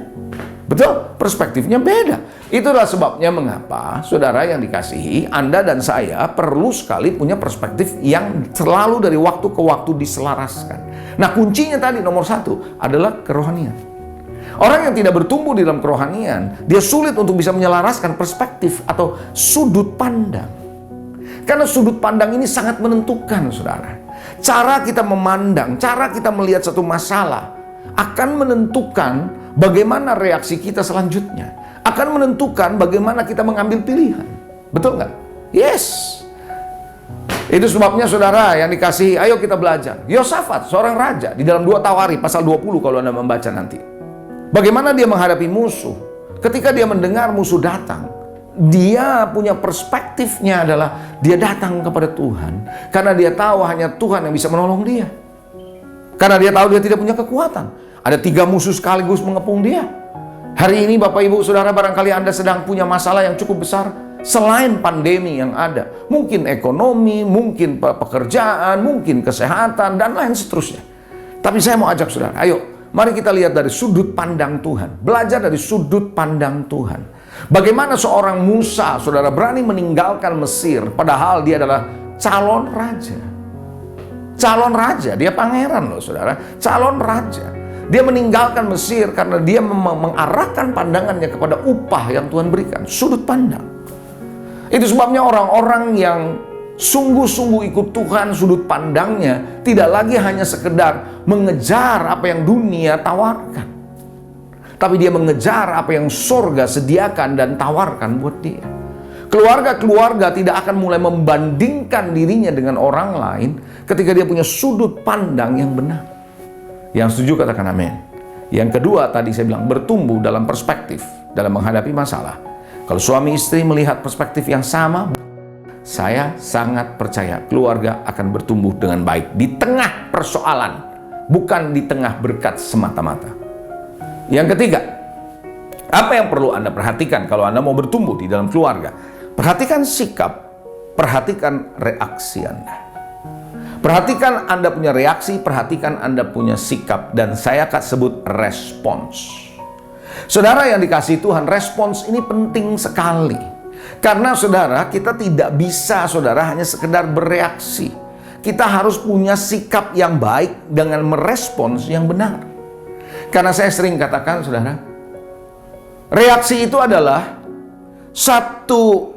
Betul? Perspektifnya beda. Itulah sebabnya mengapa, saudara yang dikasihi, Anda dan saya perlu sekali punya perspektif yang selalu dari waktu ke waktu diselaraskan. Nah, kuncinya tadi nomor 1 adalah kerohanian. Orang yang tidak bertumbuh di dalam kerohanian, dia sulit untuk bisa menyelaraskan perspektif atau sudut pandang. Karena sudut pandang ini sangat menentukan, saudara. Cara kita memandang, cara kita melihat satu masalah akan menentukan bagaimana reaksi kita selanjutnya. Akan menentukan bagaimana kita mengambil pilihan. Betul nggak? Yes. Itu sebabnya saudara yang dikasihi, ayo kita belajar. Yosafat, seorang raja, di dalam 2 Tawari pasal 20 kalau Anda membaca nanti. Bagaimana dia menghadapi musuh. Ketika dia mendengar musuh datang, dia punya perspektifnya adalah dia datang kepada Tuhan. Karena dia tahu hanya Tuhan yang bisa menolong dia. Karena dia tahu dia tidak punya kekuatan. Ada 3 musuh sekaligus mengepung dia. Hari ini Bapak Ibu Saudara, barangkali Anda sedang punya masalah yang cukup besar selain pandemi yang ada. Mungkin ekonomi, mungkin pekerjaan, mungkin kesehatan, dan lain seterusnya. Tapi saya mau ajak saudara, ayo mari kita lihat dari sudut pandang Tuhan. Belajar dari sudut pandang Tuhan. Bagaimana seorang Musa, saudara, berani meninggalkan Mesir padahal dia adalah calon raja. Calon raja, dia pangeran loh saudara. Calon raja. Dia meninggalkan Mesir karena dia mengarahkan pandangannya kepada upah yang Tuhan berikan. Sudut pandang. Itu sebabnya orang-orang yang sungguh-sungguh ikut Tuhan, sudut pandangnya tidak lagi hanya sekedar mengejar apa yang dunia tawarkan. Tapi dia mengejar apa yang surga sediakan dan tawarkan buat dia. Keluarga-keluarga tidak akan mulai membandingkan dirinya dengan orang lain ketika dia punya sudut pandang yang benar. Yang setuju katakan amin. Yang kedua tadi saya bilang bertumbuh dalam perspektif dalam menghadapi masalah. Kalau suami istri melihat perspektif yang sama, saya sangat percaya keluarga akan bertumbuh dengan baik di tengah persoalan, bukan di tengah berkat semata-mata. Yang ketiga, apa yang perlu Anda perhatikan kalau Anda mau bertumbuh di dalam keluarga? Perhatikan sikap, perhatikan reaksi Anda. Perhatikan Anda punya reaksi, perhatikan Anda punya sikap, dan saya akan sebut respons. Saudara yang dikasihi Tuhan, respons ini penting sekali. Karena saudara, kita tidak bisa saudara hanya sekedar bereaksi. Kita harus punya sikap yang baik dengan merespons yang benar. Karena saya sering katakan saudara, reaksi itu adalah satu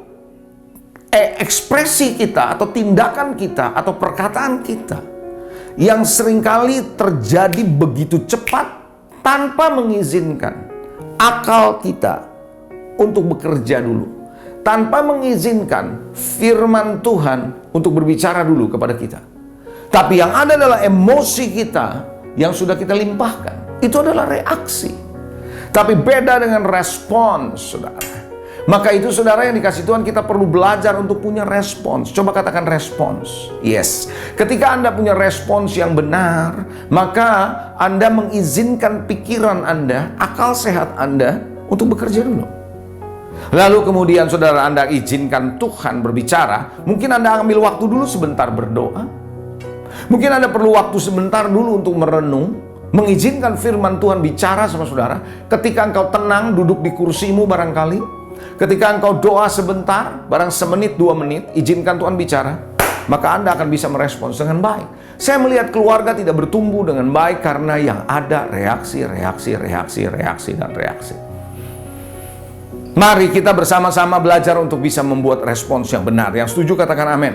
ekspresi kita atau tindakan kita atau perkataan kita yang seringkali terjadi begitu cepat tanpa mengizinkan akal kita untuk bekerja dulu, tanpa mengizinkan firman Tuhan untuk berbicara dulu kepada kita. Tapi yang ada adalah emosi kita yang sudah kita limpahkan. Itu adalah reaksi. Tapi beda dengan respons, saudara. Maka itu saudara yang dikasih Tuhan, kita perlu belajar untuk punya respons. Coba katakan respons. Yes. Ketika Anda punya respons yang benar, maka Anda mengizinkan pikiran Anda, akal sehat Anda untuk bekerja dulu. Lalu kemudian saudara Anda izinkan Tuhan berbicara. Mungkin Anda ambil waktu dulu sebentar berdoa. Mungkin Anda perlu waktu sebentar dulu untuk merenung, mengizinkan firman Tuhan bicara sama saudara. Ketika engkau tenang duduk di kursimu barangkali, ketika engkau doa sebentar, barang semenit 2 menit, izinkan Tuhan bicara, maka Anda akan bisa merespons dengan baik. Saya melihat keluarga tidak bertumbuh dengan baik karena yang ada reaksi, dan reaksi. Mari kita bersama-sama belajar untuk bisa membuat respons yang benar. Yang setuju katakan amin.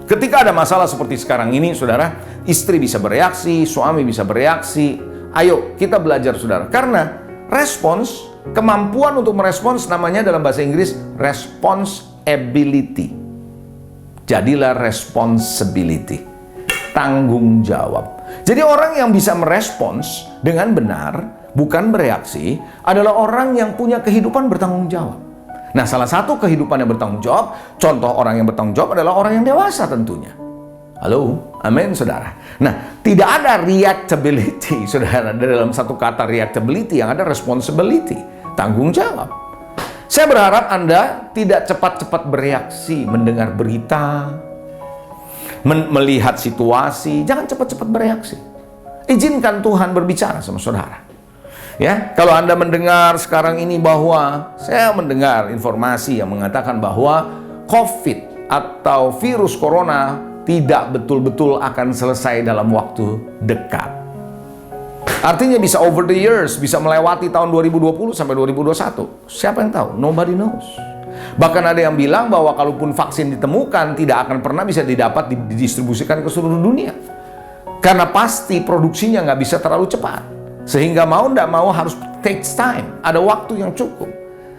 Ketika ada masalah seperti sekarang ini, saudara, istri bisa bereaksi, suami bisa bereaksi. Ayo kita belajar saudara, karena respons, kemampuan untuk merespons namanya dalam bahasa Inggris responsibility. Jadilah responsibility, tanggung jawab. Jadi orang yang bisa merespons dengan benar, bukan bereaksi, adalah orang yang punya kehidupan bertanggung jawab. Nah, salah satu kehidupan yang bertanggung jawab, contoh orang yang bertanggung jawab adalah orang yang dewasa tentunya. Halo, amin saudara. Nah, tidak ada reactability saudara. Dalam satu kata reactability yang ada responsibility, tanggung jawab. Saya berharap Anda tidak cepat-cepat bereaksi mendengar berita, melihat situasi. Jangan cepat-cepat bereaksi. Izinkan Tuhan berbicara sama saudara. Ya, kalau Anda mendengar sekarang ini bahwa saya mendengar informasi yang mengatakan bahwa COVID atau virus corona tidak betul-betul akan selesai dalam waktu dekat. Artinya bisa over the years, bisa melewati tahun 2020 sampai 2021. Siapa yang tahu? Nobody knows. Bahkan ada yang bilang bahwa kalaupun vaksin ditemukan, tidak akan pernah bisa didapat didistribusikan ke seluruh dunia. Karena pasti produksinya nggak bisa terlalu cepat. Sehingga mau nggak mau harus takes time. Ada waktu yang cukup.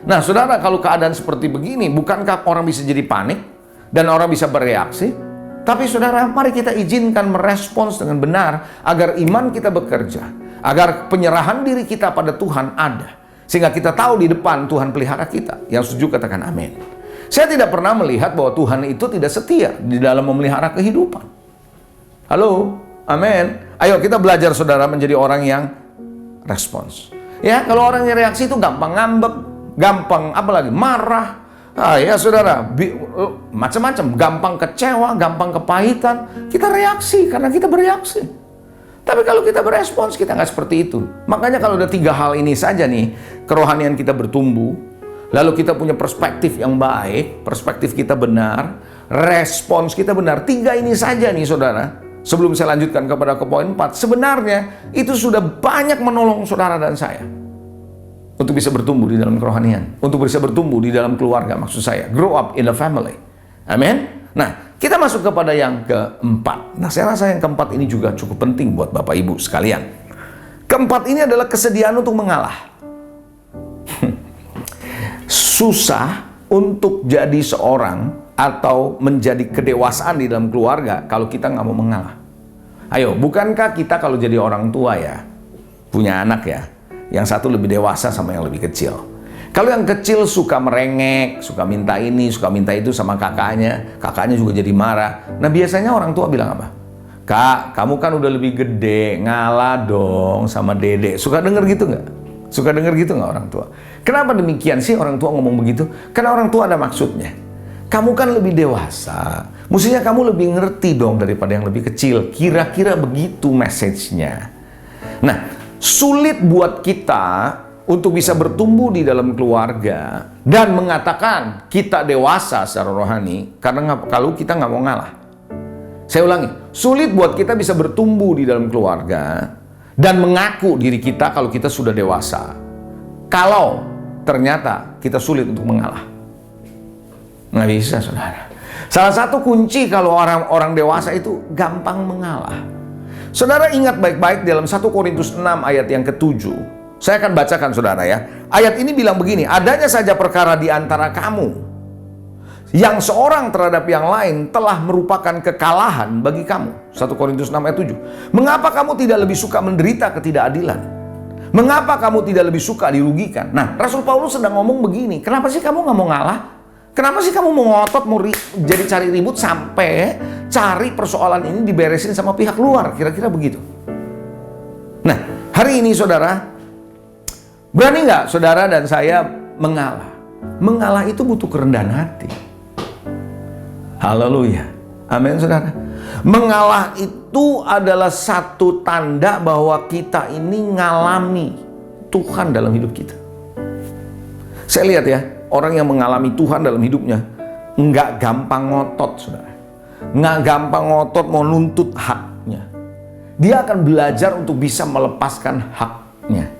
Nah saudara, kalau keadaan seperti begini, bukankah orang bisa jadi panik? Dan orang bisa bereaksi? Tapi saudara, mari kita izinkan merespons dengan benar agar iman kita bekerja, agar penyerahan diri kita pada Tuhan ada, sehingga kita tahu di depan Tuhan pelihara kita. Yang setuju katakan amin. Saya tidak pernah melihat bahwa Tuhan itu tidak setia di dalam memelihara kehidupan. Halo, amin. Ayo kita belajar saudara menjadi orang yang respons. Ya, kalau orang yang reaksi itu gampang ngambek, gampang apalagi marah. Ya saudara, macam-macam, gampang kecewa, gampang kepahitan. Kita reaksi karena kita bereaksi. Tapi kalau kita berespons, kita nggak seperti itu. Makanya kalau ada 3 hal ini saja nih, kerohanian kita bertumbuh, lalu kita punya perspektif yang baik, perspektif kita benar, respons kita benar. 3 ini saja nih saudara. Sebelum saya lanjutkan kepada poin 4, sebenarnya itu sudah banyak menolong saudara dan saya. Untuk bisa bertumbuh di dalam kerohanian. Untuk bisa bertumbuh di dalam keluarga, maksud saya. Grow up in a family. Amin. Nah, kita masuk kepada yang keempat. Nah, saya rasa yang keempat ini juga cukup penting buat Bapak Ibu sekalian. Keempat ini adalah kesediaan untuk mengalah. Susah untuk jadi seorang atau menjadi kedewasaan di dalam keluarga kalau kita nggak mau mengalah. Ayo, bukankah kita kalau jadi orang tua ya, punya anak ya, yang satu lebih dewasa sama yang lebih kecil. Kalau yang kecil suka merengek, suka minta ini, suka minta itu sama kakaknya, kakaknya juga jadi marah. Nah biasanya orang tua bilang apa? Kak, kamu kan udah lebih gede, ngalah dong sama dedek. Suka denger gitu nggak? Suka denger gitu nggak orang tua? Kenapa demikian sih orang tua ngomong begitu? Karena orang tua ada maksudnya. Kamu kan lebih dewasa, mestinya kamu lebih ngerti dong daripada yang lebih kecil. Kira-kira begitu message-nya. Nah, sulit buat kita untuk bisa bertumbuh di dalam keluarga dan mengatakan kita dewasa secara rohani karena kalau kita nggak mau ngalah. Saya ulangi, sulit buat kita bisa bertumbuh di dalam keluarga dan mengaku diri kita kalau kita sudah dewasa kalau ternyata kita sulit untuk mengalah. Nggak bisa saudara. Salah satu kunci kalau orang dewasa itu gampang mengalah. Saudara ingat baik-baik dalam 1 Korintus 6 ayat yang ke-7. Saya akan bacakan saudara ya. Ayat ini bilang begini, adanya saja perkara di antara kamu yang seorang terhadap yang lain telah merupakan kekalahan bagi kamu. 1 Korintus 6 ayat 7. Mengapa kamu tidak lebih suka menderita ketidakadilan? Mengapa kamu tidak lebih suka dirugikan? Nah, Rasul Paulus sedang ngomong begini, kenapa sih kamu nggak mau ngalah? Kenapa sih kamu mau ngotot, mau jadi cari ribut sampai cari persoalan ini diberesin sama pihak luar? Kira-kira begitu. Nah, hari ini saudara, berani nggak saudara dan saya mengalah? Mengalah itu butuh kerendahan hati. Haleluya. Amin saudara. Mengalah itu adalah satu tanda bahwa kita ini ngalami Tuhan dalam hidup kita. Saya lihat ya, orang yang mengalami Tuhan dalam hidupnya nggak gampang ngotot, saudara. Nggak gampang ngotot mau nuntut haknya. Dia akan belajar untuk bisa melepaskan haknya.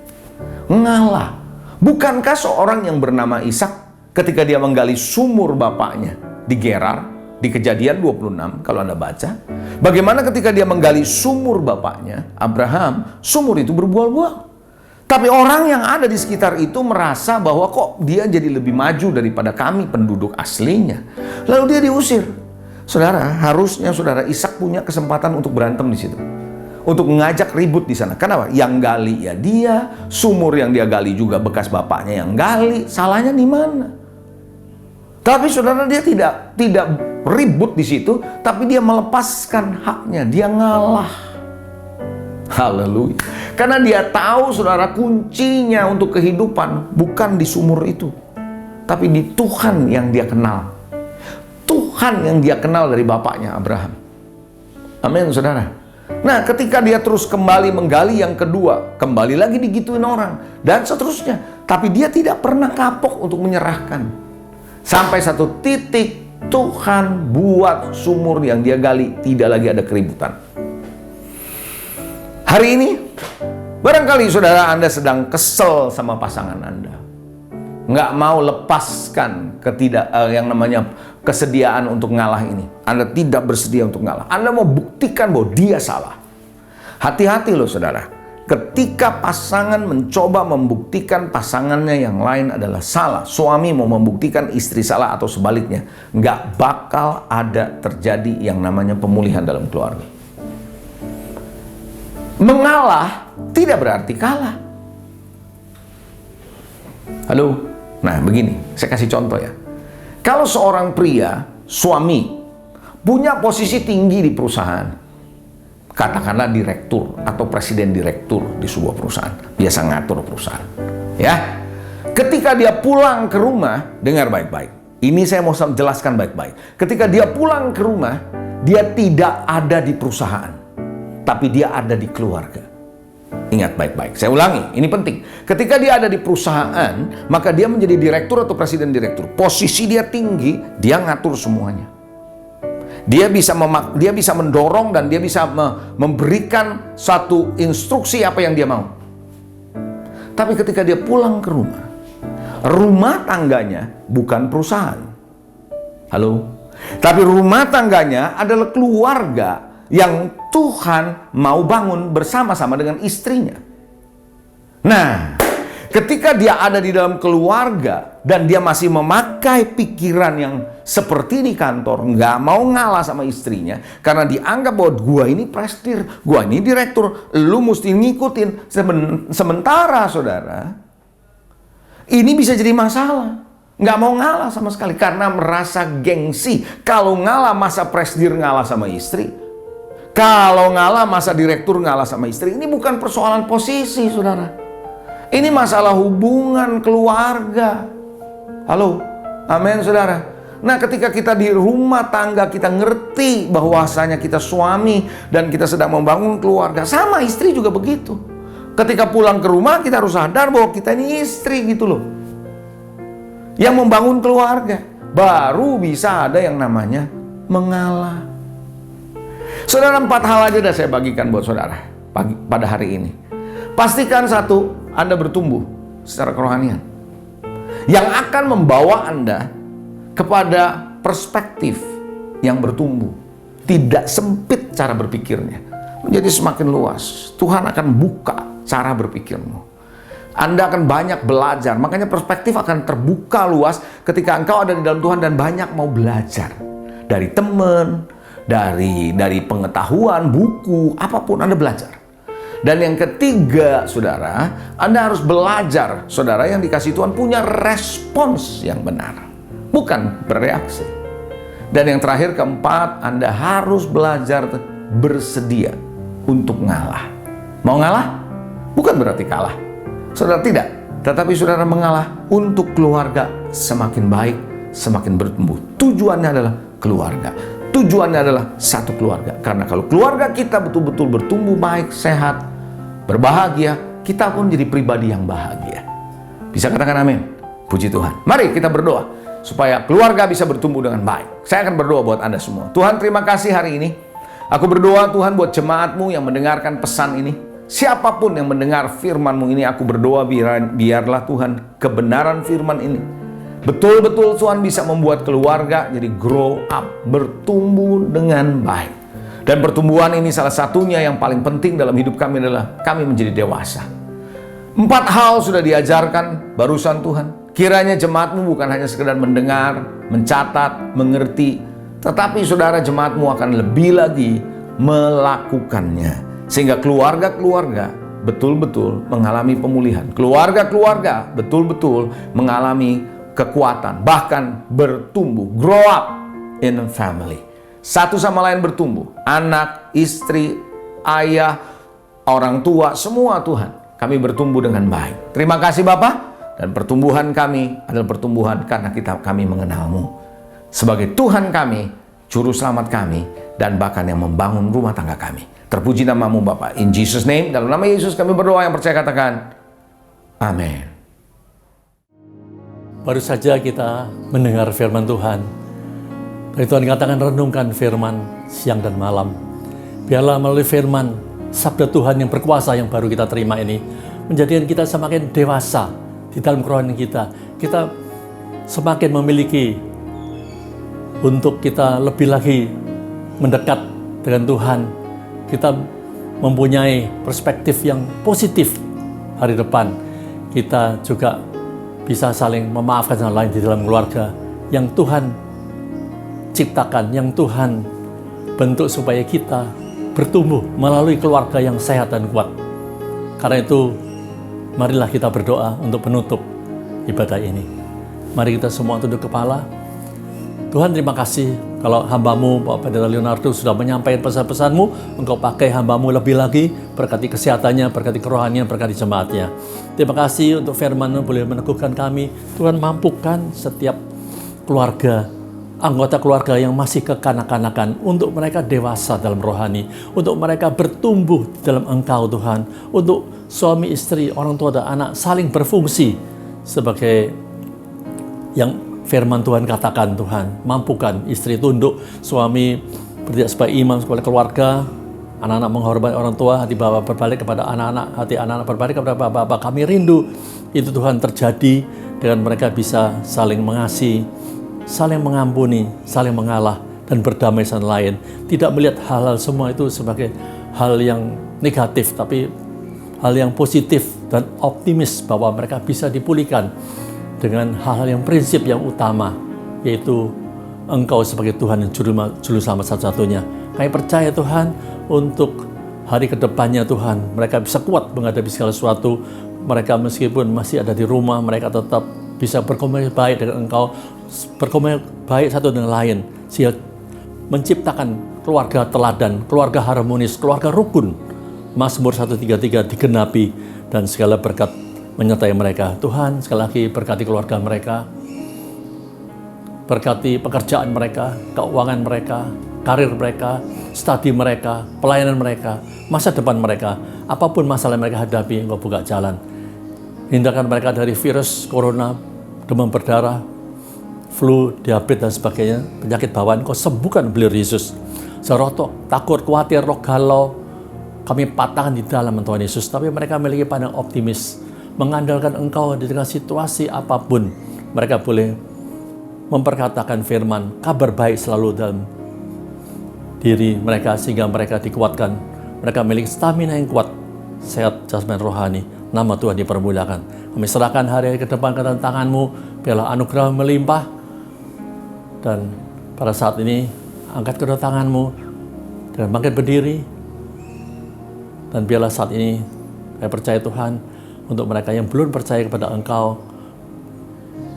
Ngalah. Bukankah seorang yang bernama Ishak ketika dia menggali sumur bapaknya di Gerar, di Kejadian 26 kalau Anda baca, bagaimana ketika dia menggali sumur bapaknya Abraham, sumur itu berbual-bual. Tapi orang yang ada di sekitar itu merasa bahwa kok dia jadi lebih maju daripada kami penduduk aslinya. Lalu dia diusir. Saudara, harusnya saudara Ishak punya kesempatan untuk berantem di situ. Untuk mengajak ribut di sana. Kenapa? Yang gali ya dia, sumur yang dia gali juga bekas bapaknya yang gali. Salahnya di mana? Tapi saudara dia tidak ribut di situ, tapi dia melepaskan haknya, dia ngalah. Haleluya. Karena dia tahu, saudara, kuncinya untuk kehidupan bukan di sumur itu, tapi di Tuhan yang dia kenal. Tuhan yang dia kenal dari bapaknya Abraham. Amin, saudara. Nah, ketika dia terus kembali menggali yang kedua, kembali lagi digituin orang, dan seterusnya. Tapi dia tidak pernah kapok untuk menyerahkan. Sampai satu titik, Tuhan buat sumur yang dia gali tidak lagi ada keributan. Hari ini, barangkali saudara Anda sedang kesel sama pasangan Anda. Nggak mau lepaskan yang namanya kesediaan untuk ngalah ini. Anda tidak bersedia untuk ngalah. Anda mau buktikan bahwa dia salah. Hati-hati loh saudara. Ketika pasangan mencoba membuktikan pasangannya yang lain adalah salah, suami mau membuktikan istri salah atau sebaliknya, nggak bakal ada terjadi yang namanya pemulihan dalam keluarga. Mengalah tidak berarti kalah. Halo? Nah begini, saya kasih contoh ya. Kalau seorang pria, suami, punya posisi tinggi di perusahaan, katakanlah direktur atau presiden direktur di sebuah perusahaan, biasa ngatur perusahaan, ya. Ketika dia pulang ke rumah, dengar baik-baik. Ini saya mau jelaskan baik-baik. Ketika dia pulang ke rumah, dia tidak ada di perusahaan, tapi dia ada di keluarga. Ingat baik-baik, saya ulangi, ini penting. Ketika dia ada di perusahaan, maka dia menjadi direktur atau presiden direktur. Posisi dia tinggi, dia ngatur semuanya. Dia bisa mendorong dan dia bisa memberikan satu instruksi apa yang dia mau. Tapi ketika dia pulang ke rumah tangganya bukan perusahaan. Halo? Tapi rumah tangganya adalah keluarga yang Tuhan mau bangun bersama-sama dengan istrinya. Nah, ketika dia ada di dalam keluarga dan dia masih memakai pikiran yang seperti di kantor, nggak mau ngalah sama istrinya karena dianggap bahwa gua ini prestir, gua ini direktur, lu mesti ngikutin. Sementara saudara, ini bisa jadi masalah. Nggak mau ngalah sama sekali karena merasa gengsi. Kalau ngalah masa presdir ngalah sama istri, kalau ngalah masa direktur ngalah sama istri, ini bukan persoalan posisi, saudara. Ini masalah hubungan keluarga. Halo, amin, saudara. Nah, ketika kita di rumah tangga, kita ngerti bahwasanya kita suami dan kita sedang membangun keluarga. Sama istri juga begitu. Ketika pulang ke rumah, kita harus sadar bahwa kita ini istri gitu loh. Yang membangun keluarga. Baru bisa ada yang namanya mengalah. Saudara, 4 hal aja dah saya bagikan buat saudara pada hari ini. Pastikan satu, Anda bertumbuh secara kerohanian. Yang akan membawa Anda kepada perspektif yang bertumbuh. Tidak sempit cara berpikirnya. Menjadi semakin luas. Tuhan akan buka cara berpikirmu. Anda akan banyak belajar. Makanya perspektif akan terbuka luas ketika engkau ada di dalam Tuhan dan banyak mau belajar. Dari teman, dari pengetahuan, buku, apapun Anda belajar. Dan yang ketiga, saudara, Anda harus belajar, saudara, yang dikasih Tuhan punya respons yang benar, bukan bereaksi. Dan yang terakhir, keempat, Anda harus belajar bersedia untuk ngalah. Mau ngalah? Bukan berarti kalah. Saudara, tidak. Tetapi saudara mengalah untuk keluarga semakin baik, semakin bertumbuh. Tujuannya adalah keluarga. Tujuannya adalah satu keluarga. Karena kalau keluarga kita betul-betul bertumbuh baik, sehat, berbahagia, kita pun jadi pribadi yang bahagia. Bisa katakan amin? Puji Tuhan. Mari kita berdoa supaya keluarga bisa bertumbuh dengan baik. Saya akan berdoa buat Anda semua. Tuhan, terima kasih hari ini. Aku berdoa Tuhan buat jemaat-Mu yang mendengarkan pesan ini. Siapapun yang mendengar firman-Mu ini, aku berdoa biarlah Tuhan kebenaran firman ini betul-betul Tuhan bisa membuat keluarga jadi grow up, bertumbuh dengan baik. Dan pertumbuhan ini salah satunya yang paling penting dalam hidup kami adalah kami menjadi dewasa. 4 hal sudah diajarkan barusan Tuhan. Kiranya jemaat-Mu bukan hanya sekedar mendengar, mencatat, mengerti, tetapi saudara, jemaat-Mu akan lebih lagi melakukannya. Sehingga keluarga-keluarga betul-betul mengalami pemulihan. Keluarga-keluarga betul-betul mengalami kekuatan, bahkan bertumbuh, grow up in a family. Satu sama lain bertumbuh. Anak, istri, ayah, orang tua, semua Tuhan. Kami bertumbuh dengan baik. Terima kasih Bapa. Dan pertumbuhan kami adalah pertumbuhan karena kami mengenal-Mu sebagai Tuhan kami, Juru Selamat kami, dan bahkan yang membangun rumah tangga kami. Terpuji nama-Mu Bapa. In Jesus name, dalam nama Yesus kami berdoa, yang percaya katakan amin. Baru saja kita mendengar firman Tuhan. Dan Tuhan katakan renungkan firman siang dan malam. Biarlah melalui firman sabda Tuhan yang berkuasa yang baru kita terima ini menjadikan kita semakin dewasa di dalam kerohanian kita. Kita semakin memiliki untuk kita lebih lagi mendekat dengan Tuhan. Kita mempunyai perspektif yang positif hari depan. Kita juga bisa saling memaafkan sama lain di dalam keluarga yang Tuhan ciptakan, yang Tuhan bentuk supaya kita bertumbuh melalui keluarga yang sehat dan kuat. Karena itu, marilah kita berdoa untuk penutup ibadah ini. Mari kita semua tunduk kepala. Tuhan, terima kasih kalau hamba-Mu, Pak Pendeta Leonardo, sudah menyampaikan pesan-pesan-Mu. Engkau pakai hamba-Mu lebih lagi, berkati kesehatannya, berkati kerohanian, berkati jemaatnya. Terima kasih untuk firman-Mu boleh meneguhkan kami. Tuhan, mampukan setiap keluarga, anggota keluarga yang masih kekanak-kanakan, untuk mereka dewasa dalam rohani, untuk mereka bertumbuh dalam Engkau Tuhan, untuk suami istri, orang tua dan anak saling berfungsi sebagai yang firman Tuhan katakan. Tuhan, mampukan istri tunduk, suami bertindak sebagai imam sebagai keluarga, anak-anak menghormati orang tua, hati Bapa berbalik kepada anak-anak, hati anak-anak berbalik kepada Bapa. Kami rindu itu Tuhan terjadi dengan mereka bisa saling mengasihi, saling mengampuni, saling mengalah, dan berdamai sama lain. Tidak melihat hal-hal semua itu sebagai hal yang negatif, tapi hal yang positif dan optimis bahwa mereka bisa dipulihkan dengan hal-hal yang prinsip yang utama, yaitu Engkau sebagai Tuhan yang juru selamat satu-satunya. Kami percaya Tuhan untuk hari kedepannya Tuhan, mereka bisa kuat menghadapi segala sesuatu. Mereka meskipun masih ada di rumah, mereka tetap bisa berkomunikasi baik dengan Engkau, berkomunikasi baik satu dengan lain, sehingga menciptakan keluarga teladan, keluarga harmonis, keluarga rukun. Mazmur 133 digenapi dan segala berkat menyertai mereka. Tuhan, sekali lagi berkati keluarga mereka, berkati pekerjaan mereka, keuangan mereka, karir mereka, studi mereka, pelayanan mereka, masa depan mereka. Apapun masalah yang mereka hadapi, Engkau buka jalan. Hindarkan mereka dari virus corona, demam berdarah, flu, diabetes dan sebagainya, penyakit bawaan. Engkau sembuhkan beliau Yesus. Serotok, takut, khawatir, roh galau, kami patahkan di dalam Tuhan Yesus. Tapi mereka memiliki pandang optimis, mengandalkan Engkau di tengah situasi apapun. Mereka boleh memperkatakan firman, kabar baik selalu dalam diri mereka, sehingga mereka dikuatkan. Mereka memiliki stamina yang kuat, sehat jasmani rohani. Nama Tuhan dipermuliakan. Kami serahkan hari-hari ke depan ke dalam tangan-Mu. Biarlah anugerah melimpah. Dan pada saat ini, angkat kedua tangan-Mu dan bangkit berdiri. Dan biarlah saat ini, saya percaya Tuhan, untuk mereka yang belum percaya kepada Engkau,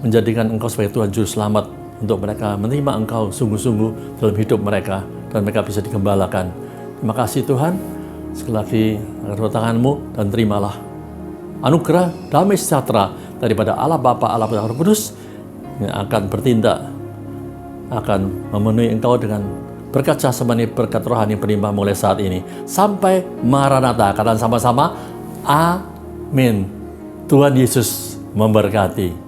menjadikan Engkau sebagai Tuhan Juru Selamat, untuk mereka menerima Engkau sungguh-sungguh dalam hidup mereka, dan mereka bisa digembalakan. Terima kasih Tuhan. Sekali lagi, angkat kedua tangan-Mu dan terimalah anugerah damai sejahtera daripada Allah Bapa, Allah Putra, Roh Kudus yang akan bertindak, akan memenuhi Engkau dengan berkat jasmani, berkat rohani berlimpah mulai saat ini sampai Maranatha. Katakan sama-sama, amin. Tuhan Yesus memberkati.